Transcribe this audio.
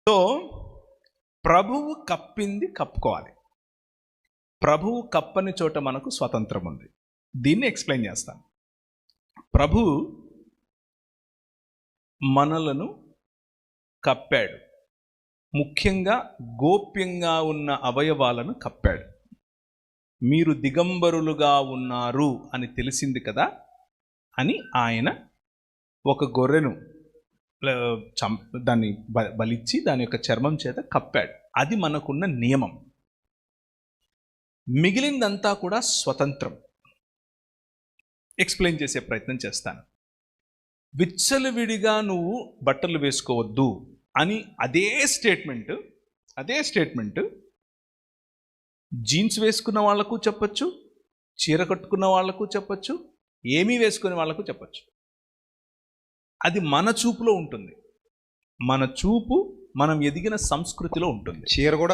So ప్రభువు కప్పింది కప్పుకోవాలి. ప్రభువు కప్పని చోట మనకు స్వతంత్రం ఉంది. దీన్ని ఎక్స్ప్లెయిన్ చేస్తాను. ప్రభువు మనలను కప్పాడు. ముఖ్యంగా గోప్యంగా ఉన్న అవయవాలను కప్పాడు. మీరు దిగంబరులుగా ఉన్నారు అని తెలిసింది కదా అని ఆయన ఒక గొర్రెను దాన్ని బలిచ్చి దాని యొక్క చర్మం చేత కప్పాడు. అది మనకున్న నియమం. మిగిలిందంతా కూడా స్వతంత్రం. ఎక్స్ప్లెయిన్ చేసే ప్రయత్నం చేస్తాను. విచ్చలవిడిగా నువ్వు బట్టలు వేసుకోవద్దు అని అదే స్టేట్మెంట్ జీన్స్ వేసుకున్న వాళ్లకు చెప్పచ్చు, చీర కట్టుకున్న వాళ్లకు చెప్పచ్చు, ఏమీ వేసుకునే వాళ్లకు చెప్పచ్చు. అది మన చూపులో ఉంటుంది. మన చూపు మనం ఎదిగిన సంస్కృతిలో ఉంటుంది. చీర కూడా